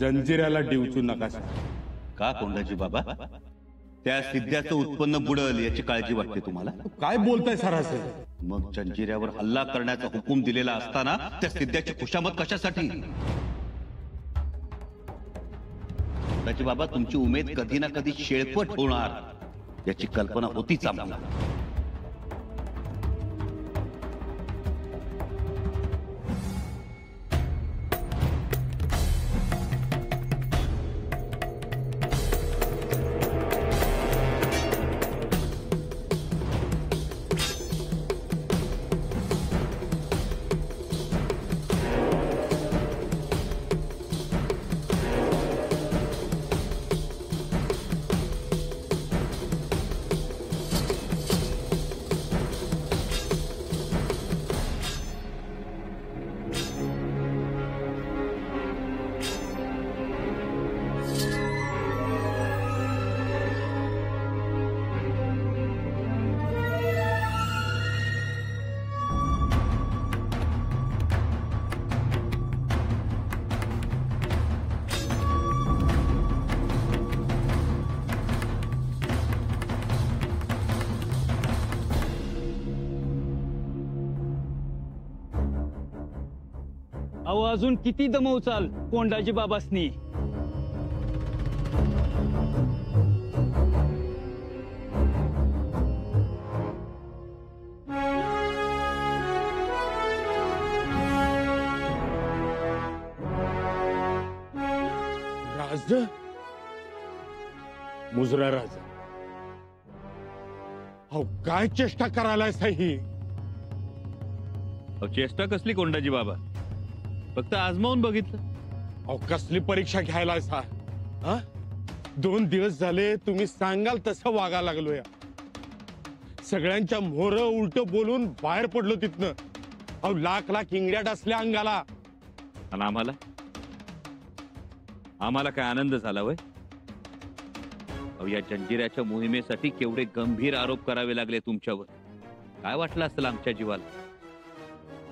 जंजिऱ्याला डिवचू नका. का कोंडाजी बाबा? त्या सिद्ध्याचं उत्पन्न बुडल याची काळजी वाटते तुम्हाला? काय बोलताय सरासरी? मग जंजिऱ्यावर हल्ला करण्याचा हुकूम दिलेला असताना त्या सिद्ध्याची खुशामत कशासाठी? कोंडाजी बाबा, तुमची उमेद कधी ना कधी शेळपट होणार याची कल्पना होतीच आम्हाला. अहो अजून किती दमवचाल कोंडाजी बाबासनी? राज, मुजरा राज, अहो काय चेष्टा करायलाय साही? चेष्टा कसली कोंडाजी बाबा? फक्त आजमावून बघितलं. अहो कसली परीक्षा घ्यायला सा? 2 दिवस झाले तुम्ही सांगाल तसं वागा लागलोय. सगळ्यांच्या मोर उलट बोलून बाहेर पडलो तिथनं. अहो लाख लाख इंगड्या डसल्या अंगाला. आणि आम्हाला काय आनंद झाला वय? अहो या जंजिऱ्याच्या मोहिमेसाठी केवढे गंभीर आरोप करावे लागले तुमच्यावर. काय वाटलं असेल आमच्या जीवाला?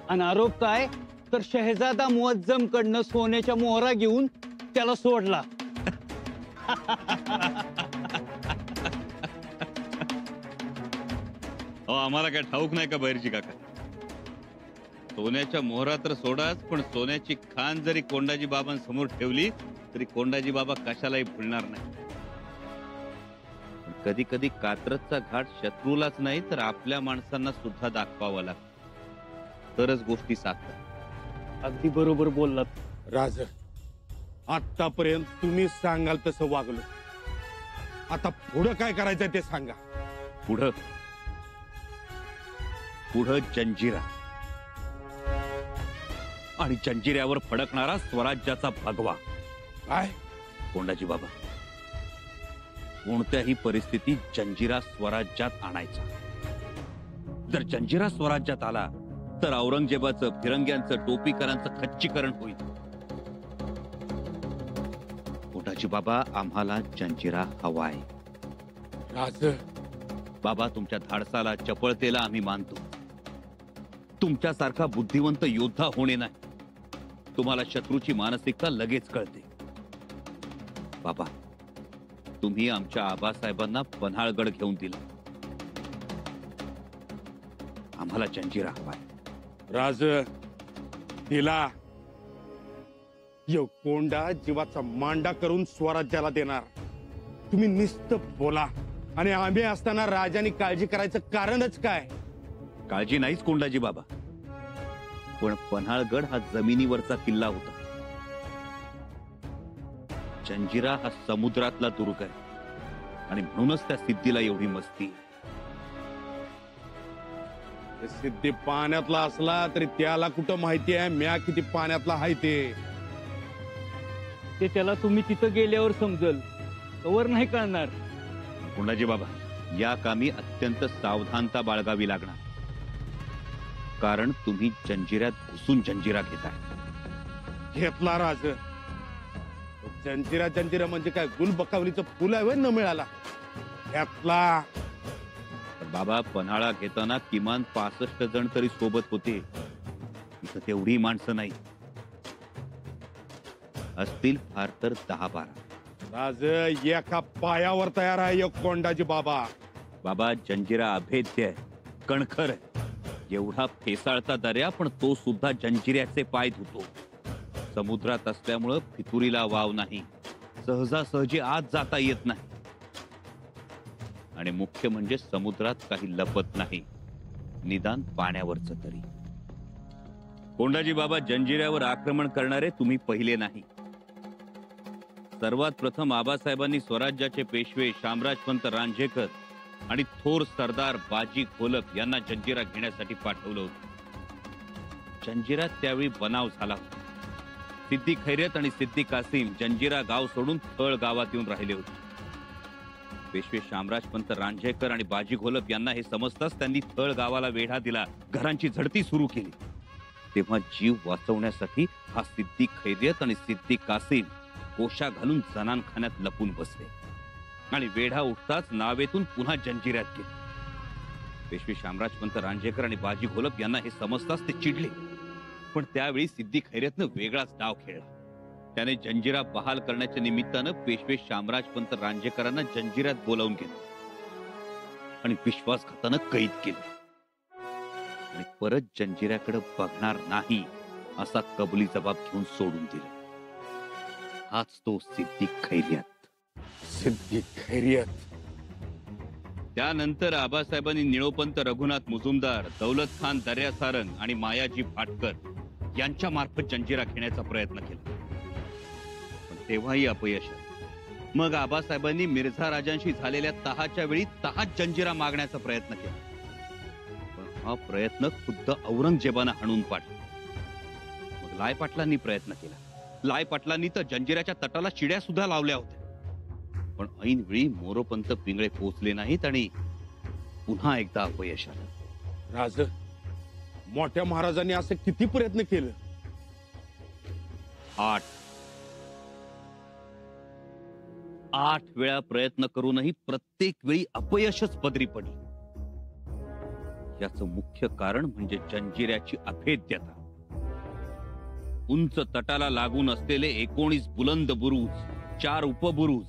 आणि आरोप काय तर शहजादा मुअज्जम कडनं सोन्याच्या मोहरा घेऊन त्याला सोडला. आम्हाला काय ठाऊक नाही का बैरजी काका? सोन्याच्या मोहरा तर सोडाच, पण सोन्याची खान जरी कोंडाजी बाबांसमोर ठेवली तरी कोंडाजी बाबा कशालाही भुलणार नाही. कधी कधी कात्रजचा घाट शत्रूलाच नाही तर आपल्या माणसांना सुद्धा दाखवावा लागतो, तरच गोष्टी साधतात. अगदी बरोबर बोललात राज. आतापर्यंत तुम्ही सांगाल तसं वागलो. आता पुढं काय करायचंय ते सांगा. पुढं जंजिरा आणि जंजिऱ्यावर फडकणारा स्वराज्याचा भगवा. काय कोंडाजी बाबा, कोणत्याही परिस्थितीत जंजिरा स्वराज्यात आणायचा. जर जंजिरा स्वराज्यात आला तर औरंगजेबाचं, फिरंग्यांचं, टोपीकरांचं खच्चीकरण होईल. कोंडाजी बाबा, आम्हाला जंजिरा हवाय. राज बाबा, तुमच्या धाडसाला, चपळतेला आम्ही मानतो. तुमच्यासारखा बुद्धिवंत योद्धा होणे नाही. तुम्हाला शत्रूची मानसिकता लगेच कळते. बाबा, तुम्ही आमच्या आबासाहेबांना पन्हाळगड घेऊन दिला. आम्हाला जंजिरा हवाय. राज दिला. यो कोंडा जीवाचा मांडा करून स्वराज्याला देणार. तुम्ही नुसतं बोला आणि आम्ही असताना राजाने काळजी करायचं कारणच काय? काळजी नाहीच कोंडाजी बाबा, पण पन्हाळगड हा जमिनीवरचा किल्ला होता. जंजिरा हा समुद्रातला दुर्ग आहे आणि म्हणूनच त्या सिद्धीला एवढी मस्ती. सिद्धी पाण्यातला असला तरी त्याला कुठं माहिती आहे म्या किती पाण्यातला आहे ते त्याला तुम्ही तिथं गेल्यावर समजल, तवर नाही कळणार. कोंडाजी बाबा, या कामी अत्यंत सावधानता बाळगावी लागणार, कारण तुम्ही जंजिऱ्यात घुसून जंजिरा घेताय. घेतला राज. जंजिरा म्हणजे काय गुलबकावलीचं फुल आहे न मिळाला. घेतला. बाबा, पन्हाळा घेताना किमान 65 जण तरी सोबत होते. इथं तेवढी माणसं नाही. असतील फार तर 10-12. राज एका पायावर तयार आहे एक कोंडाजी बाबा. बाबा, जंजिरा अभेद्य आहे, कणखर आहे. एवढा फेसाळता दर्या, पण तो सुद्धा जंजिऱ्याचे पाय धुतो. समुद्रात असल्यामुळं फितुरीला वाव नाही, सहजासहजी आत जाता येत नाही. आणि मुख्य म्हणजे समुद्रात काही लपत नाही, निदान पाण्यावरच तरी. कोंडाजी बाबा, जंजिऱ्यावर आक्रमण करणारे तुम्ही पहिले नाही. सर्वात प्रथम आबासाहेबांनी स्वराज्याचे पेशवे शामराजपंत रांझेकर आणि थोर सरदार बाजी घोलप यांना जंजिरा घेण्यासाठी पाठवलं होतं. जंजिरात त्यावेळी बनाव झाला होता. सिद्दी खैरियत आणि सिद्दी कासिम जंजिरा गाव सोडून थळ गावात येऊन राहिले होते. पेशवे शामराजपंत रांझेकर आणि बाजी घोलप यांना हे समजताच त्यांनी थळ गावाला वेढा दिला, घरांची झडती सुरू केली. तेव्हा जीव वाचवण्यासाठी हा सिद्दी खैरियत आणि सिद्दी कासिम कोशा घालून जनानखान्यात लपून बसले आणि वेढा उठताच नावेतून पुन्हा जंजिऱ्यात गेले. पेशवे शामराजपंत रांझेकर आणि बाजी घोलप यांना हे समजताच ते चिडले. पण त्यावेळी सिद्दी खैरियतनं वेगळाच डाव खेळला. त्याने जंजिरा बहाल करण्याच्या निमित्तानं पेशवे शामराजपंत रांझेकरांना जंजिऱ्यात बोलावून घेतलं आणि विश्वासघातानं कैद केलं आणि परत जंजिऱ्याकडे बघणार नाही असा कबुली जबाब घेऊन सोडून दिला. हाच तो सिद्दी खैरियत. सिद्दी खैरियत. त्यानंतर आबासाहेबांनी निळोपंत रघुनाथ मुजुमदार, दौलत खान दर्यासारंग आणि मायाजी भाटकर यांच्या मार्फत जंजिरा घेण्याचा प्रयत्न केला, पण तेव्हाही अपयश आलं. मग आबासाहेबांनी मिर्झा राजांशी झालेल्या तहाच्या वेळी तहाच जंजिरा मागण्याचा प्रयत्न केला, पण हा प्रयत्न खुद्द औरंगजेबानं हाणून पाडला. मग लाय पाटलांनी प्रयत्न केला. लाय पाटलांनी तर जंजिराच्या तटाला चिड्या सुद्धा लावल्या होत्या, पण ऐन वेळी मोरोपंत पिंगळे पोहोचले नाहीत आणि पुन्हा एकदा अपयश आलं. राज, मोठ्या महाराजांनी असं किती प्रयत्न केलं? 8 वेळा प्रयत्न करूनही प्रत्येक वेळी अपयशच पदरी पडली. याचं मुख्य कारण म्हणजे जंजिऱ्याची अभेद्यता. उंच तटाला लागून असलेले 19 बुलंद बुरुज, 4 उपबुरुज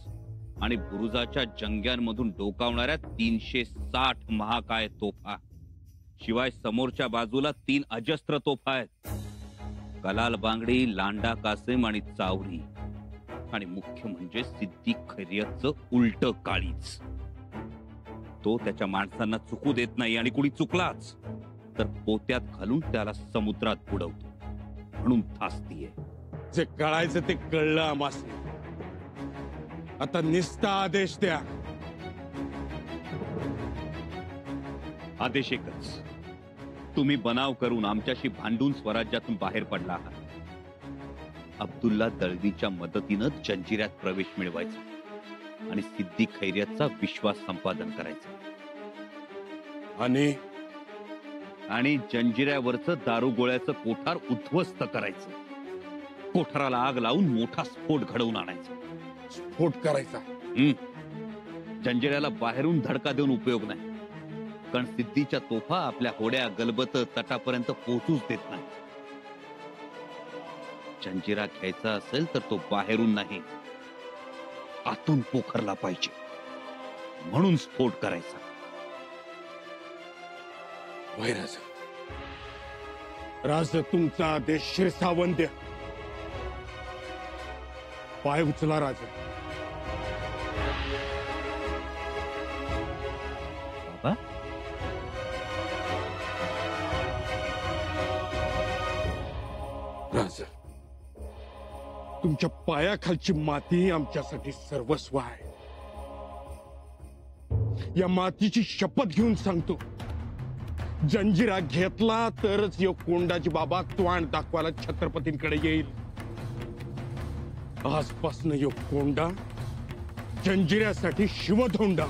आणि बुरुजाच्या जंग्यांमधून डोकावणाऱ्या 360 महाकाय तोफा. शिवाय समोरच्या बाजूला 3 अजस्त्र तोफा आहेत, कलाल बांगडी, लांडा कासिम आणि चावरी. आणि मुख्य म्हणजे सिद्दी खैरियतचं उलट काळीच. तो त्याच्या माणसांना चुकू देत नाही आणि कुणी चुकलाच तर पोत्यात घालून त्याला समुद्रात बुडवतो, म्हणून थासतीये. जे कळायचं ते कळलं आम्हास. आता निस्ता आदेश द्या. आदेश एकच, तुम्ही बनाव करून आमच्याशी भांडून स्वराज्यातून बाहेर पडला आहात. अब्दुल्ला दळवीच्या मदतीनं जंजिऱ्यात प्रवेश मिळवायचा आणि सिद्दी खैरियतचा विश्वास संपादन करायचा आणि जंजिऱ्यावरचं दारुगोळ्याचं कोठार उद्ध्वस्त करायचं. कोठाराला आग लावून मोठा स्फोट घडवून आणायचा. स्फोट करायचा? जंजिऱ्याला बाहेरून धडका देऊन उपयोग नाही, कारण सिद्धीच्या तोफा आपल्या होड्या गलबत तटापर्यंत पोहोचूच देत नाही. जंजिरा घ्यायचा असेल तर तो बाहेरून नाही, आतून पोखरला पाहिजे, म्हणून स्फोट करायचा. राज, राज, तुमचा आदेश शिरसावंद्य. पाय उचला राजा. बाबा, राज, तुमच्या पायाखालची माती आमच्यासाठी सर्वस्व आहे. या मातीची शपथ घेऊन सांगतो, जंजिरा घेतला तरच यो कोंडाजी बाबा त्वाण दाखवायला छत्रपतींकडे येईल. आजपासून यो कोंडा जंजिऱ्यासाठी शिवधोंडा.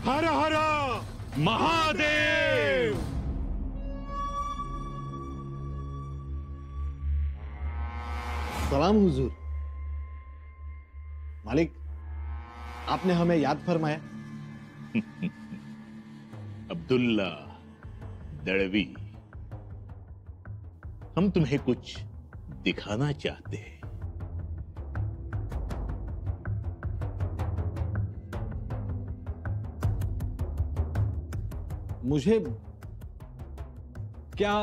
हर हर महादेव. सलाम हुजूर। मालिक, आपने हमें याद फरमाया। अब्दुल्ला दळवी, हम तुम्हें कुछ दिखाना चाहते हैं। मुझे क्या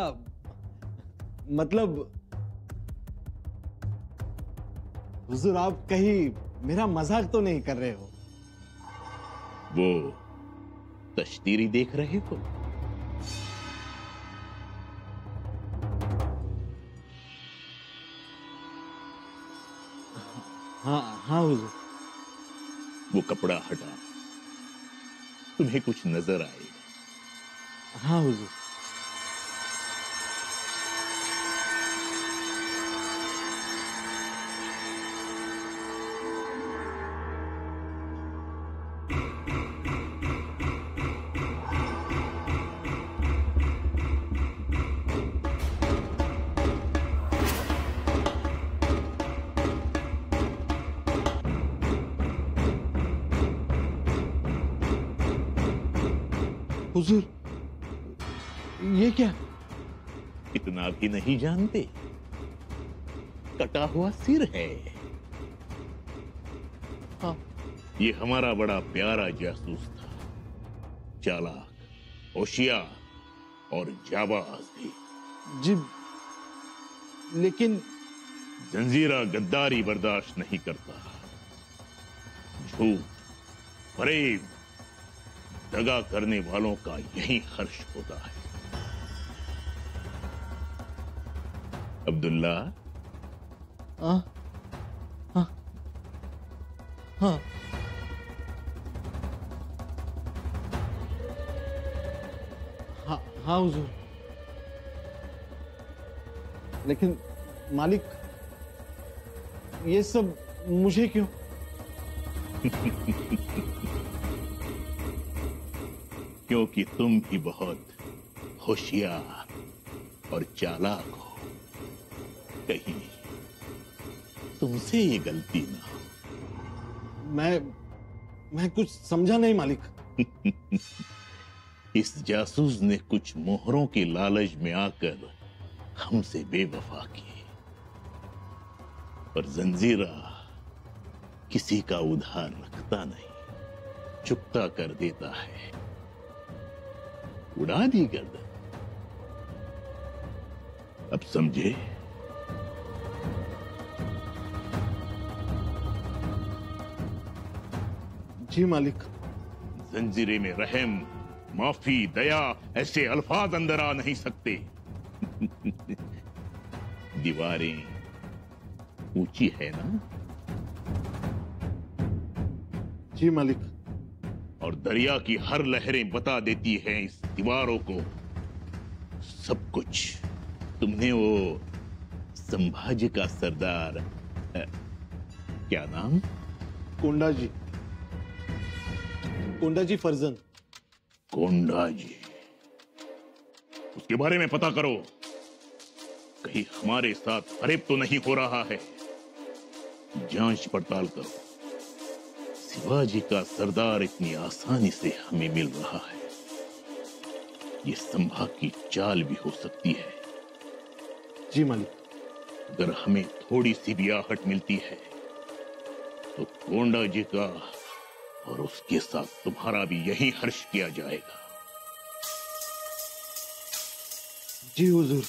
मतलब, हुजूर आप कहीं मेरा मजाक तो नहीं कर रहे हो? वो तश्तीरी देख रहे हो? हाँ हाँ हुजूर। वो कपड़ा हटा, तुम्हें कुछ नजर आए। हाँ हुजूर। हुजूर ये क्या? इतना भी नहीं जानते? कटा हुआ सिर है। हाँ। ये हमारा बड़ा प्यारा जासूस था, चालाक, होशियार और जाबाज भी। जी लेकिन जंजीरा गद्दारी बर्दाश्त नहीं करता। झूठ, फरेब, दगा करने वालों का यही हर्ष होता है। अब्दुल्ला, हाँ हाँ हाँ हाँ हाँ हुजूर। लेकिन मालिक ये सब मुझे क्यों? क्योंकि तुम भी बहुत होशियार और चालाक हो। कहीं तुमसे ये गलती ना हो। मैं कुछ समझा नहीं मालिक। इस जासूस ने कुछ मोहरों के लालच में आकर हमसे बेवफा की, और जंजीरा किसी का उधार रखता नहीं, चुकता कर देता है। उड़ा दी गर्दन। अब समझे? जी मालिक। जंजीरे में रहम, माफी, दया ऐसे अल्फाज अंदर आ नहीं सकते। दीवारें ऊंची है ना? जी मालिक। और दरिया की हर लहरें बता देती हैं इस दीवारों को सब कुछ। तुमने वो संभाजी का सरदार, क्या नाम? कोंडा जी। कोंडा जी फर्जन। कोंडा जी, उसके बारे में पता करो। कहीं हमारे साथ फरेब तो नहीं हो रहा है। जांच पड़ताल करो। शिवाजी का सरदार इतनी आसानी से हमें मिल रहा है, ये संभा की चाल भी हो सकती है। जी मालिक। अगर हमें थोड़ी सी भी आहट मिलती है तो कोंडा जी का और उसके साथ तुम्हारा भी यही हर्ष किया जाएगा। जी हुजूर।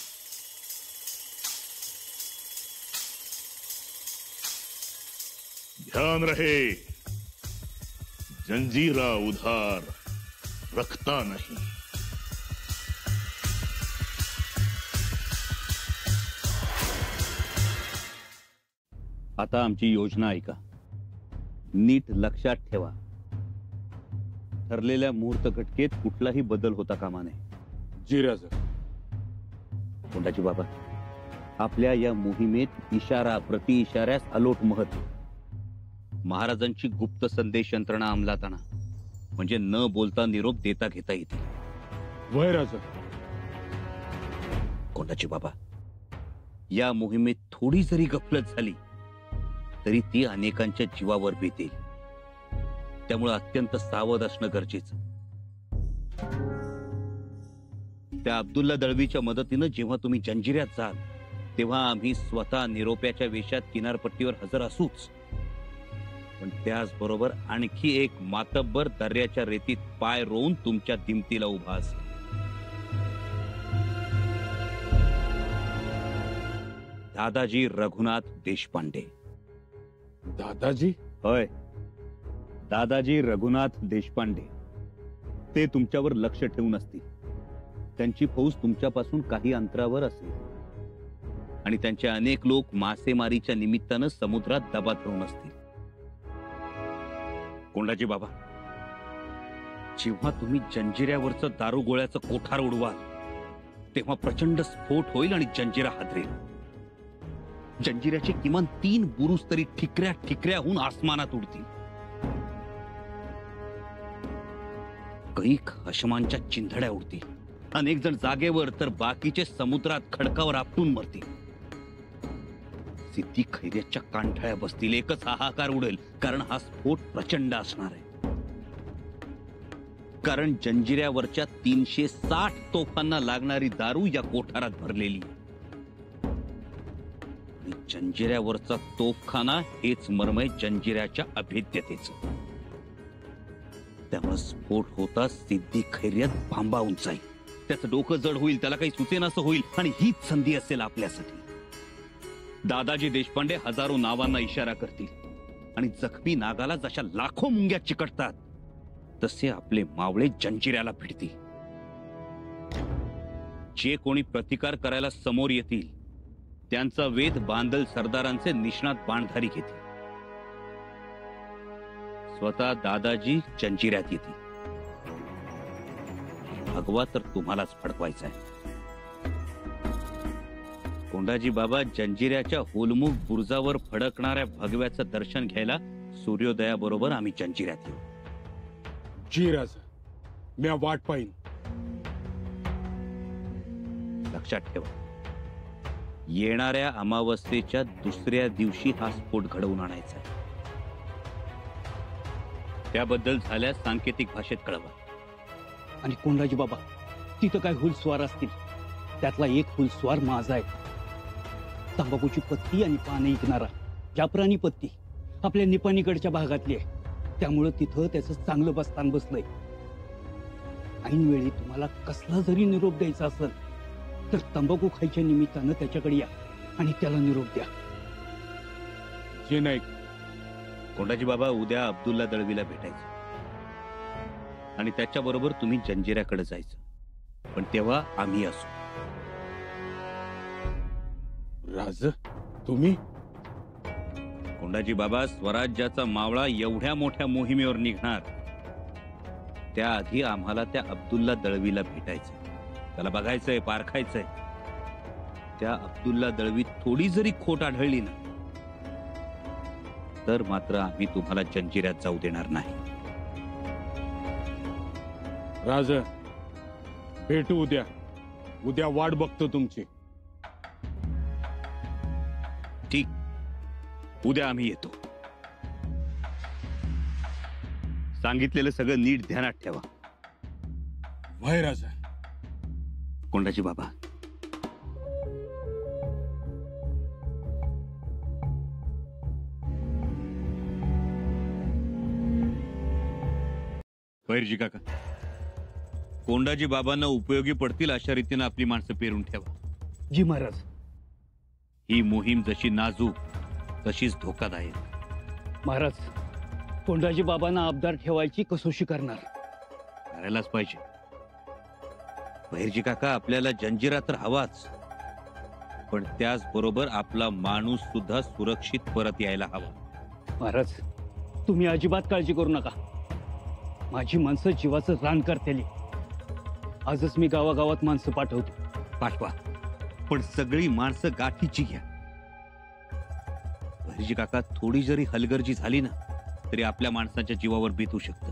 ध्यान रहे, जंजीरा उधार रखता नहीं। आता आमची योजना ऐका, नीट लक्षात ठेवा. ठरलेल्या मुहूर्त घटकेत कुठलाही बदल होता कामा नये. जी राजा. कोंडाजी बाबा, आपल्या या मोहिमेत इशारा प्रति इशाऱ्यास अलोट महत्व. महाराजांची गुप्त संदेश यंत्रणा अंमलात आणा, म्हणजे न बोलता निरोप देता घेता येतील. वय राजा. कोंडाजी बाबा, या मोहिमेत थोडी जरी गफलत झाली तरी ती अनेकांच्या जीवावर बेतेल. त्यामुळे अत्यंत सावध असणं गरजेचं. त्या अब्दुल्ला दळवीच्या मदतीनं जेव्हा तुम्ही जंजिऱ्यात जाल तेव्हा आम्ही स्वतः निरोप्याच्या वेशात किनारपट्टीवर हजर असूच, पण त्याचबरोबर आणखी एक मातब्बर दर्याच्या रेतीत पाय रोवून तुमच्या दिमतीला उभा असेल. दादाजी रघुनाथ देशपांडे. दादाजी? होय, दादाजी रघुनाथ देशपांडे. ते तुमच्यावर लक्ष ठेवून असतील. त्यांची फौज तुमच्यापासून काही अंतरावर असेल आणि त्यांचे अनेक लोक मासेमारीच्या निमित्तानं समुद्रात दबा धरून असतील. कोंडाजी बाबा, जेव्हा तुम्ही जंजिऱ्यावरचं दारुगोळ्याचं कोठार उडवाल तेव्हा प्रचंड स्फोट होईल आणि जंजिरा हादरेल. जंजिऱ्याचे किमान 3 बुरुज तरी ठिकऱ्या ठिकऱ्याहून आसमानात उडतील. कैक हशमांच्या चिंधड्या उडतील. अनेक जण जागेवर तर बाकीचे समुद्रात खडकावर आपटून मरतील. सिद्धी खैर्याच्या कांठळ्या बसतील. एकच हाहाकार उडेल, कारण हा स्फोट प्रचंड असणार आहे. कारण जंजिऱ्यावरच्या 360 तोफांना लागणारी दारू या कोठारात भरलेली आहे. आणि जंजिऱ्यावरचा तोफखाना हेच मर्मय जंजिऱ्याच्या अभेद्यतेचं. त्यामुळे स्फोट होता सिद्धी खैर्यात भांबावून जाईल. त्याचं डोकं जड होईल, त्याला काही सुचेनासं होईल आणि हीच संधी असेल आपल्यासाठी. दादाजी देशपांडे हजारो नावांना इशारा करतील आणि जखमी नागाला जशा लाखो मुंग्या चिकटतात तसे आपले मावळे जंजिऱ्याला भिडतील. जे कोणी प्रतिकार करायला समोर येतील त्यांचा वेध बांदल सरदारांचे निष्णात बाणधारी घेतील. स्वतः दादाजी जंजिऱ्यात येतील. भगवा तर तुम्हालाच फडकवायचा आहे. कोंडाजी बाबा, जंजिऱ्याच्या होलमुख बुरुजावर फडकणाऱ्या भगव्याचं दर्शन घ्यायला सूर्योदयाबरोबर आम्ही जंजिऱ्यात येऊ. जी राजा, मी वाट पाहिन. लक्षात ठेवा, येणाऱ्या अमावस्येच्या दुसऱ्या दिवशी हा स्फोट घडवून आणायचा आहे. त्याबद्दल झाल्यास सांकेतिक भाषेत कळवा. आणि कोंडाजी बाबा, तिथं काय हुलस्वार असतील, त्यातला एक हुलस्वार माझा आहे. तंबाखूची पत्ती आणि पानं विकणारा जाफरानी पत्ती आपल्या निपाणीकडच्या भागातली आहे. त्यामुळं तिथं त्याचं चांगलं बस्तान बसलंय. ऐनवेळी तुम्हाला कसला जरी निरोप द्यायचा असेल तर तंबाखू खायच्या निमित्तानं त्याच्याकडे या आणि त्याला निरोप द्या. जे नाही. कोंडाजी बाबा, उद्या अब्दुल्ला दळवीला भेटायचं आणि त्याच्याबरोबर तुम्ही जंजिऱ्याकडे जायचं, पण तेव्हा आम्ही असू. राज, तुम्ही? कोंडाजी बाबा, स्वराज्याचा मावळा एवढ्या मोठ्या मोहिमेवर निघणार त्याआधी आम्हाला त्या अब्दुल्ला दळवीला भेटायचंय. त्याला बघायचंय, पारखायचंय. त्या अब्दुल्ला दळवीत थोडी जरी खोट आढळली ना तर मात्र आम्ही तुम्हाला जंजिऱ्यात जाऊ देणार नाही. राज, भेटू उद्या. उद्या वाट बघतो तुमची. ठीक, उद्या आम्ही येतो. सांगितलेलं सगळं नीट ध्यानात ठेवा. वय राजा. कोंडाजी बाबा, बैरजी काका, कोंडाजी बाबांना उपयोगी पडतील अशा रीतीने आपली माणसं पेरून ठेवा. जी महाराज. ही मोहीम जशी नाजूक तशीच धोकादायक. महाराज, कोंडाजी बाबांना आबदार ठेवायची कसोशी करणार. करायलाच पाहिजे. बैरजी काका, आपल्याला जंजिरा तर हवाच, पण त्याचबरोबर आपला माणूस सुद्धा सुरक्षित परत यायला हवा. महाराज, तुम्ही अजिबात काळजी करू नका. माझी माणसं जीवाचं रान करतेली. आजच मी गावागावात माणसं पाठवतो. पाठवा, पण सगळी माणसं गाठीची घ्या. बैरजी काका, थोडी जरी हलगर्जी झाली ना तरी आपल्या माणसाच्या जीवावर बेतू शकतं.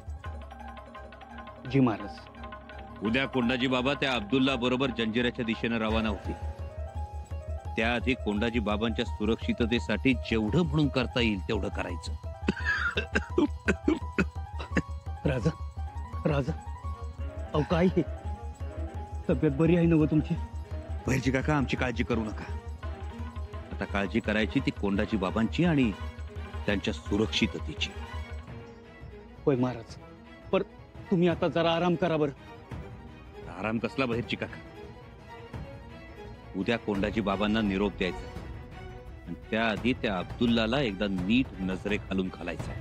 जी महाराज. उद्या कोंडाजी बाबा त्या अब्दुल्ला बरोबर जंजिऱ्याच्या दिशेने रवाना होतील. त्याआधी कोंडाजी बाबांच्या सुरक्षिततेसाठी जेवढं म्हणून करता येईल तेवढं करायचं. राजा, राजा, अहो काय हे? तब्येत बरी आहे ना व तुमची? बैरजी काका, आमची काळजी करू नका. आता काळजी करायची ती कोंडाजी बाबांची आणि त्यांच्या सुरक्षिततेची. होय महाराज, पर तुम्ही आता जरा आराम करा बरं. आराम कसला बाहेरची काका? उद्या कोंडाजी बाबांना निरोप द्यायचा आणि त्याआधी त्या अब्दुल्लाला एकदा नीट नजरे घालून घालायचा.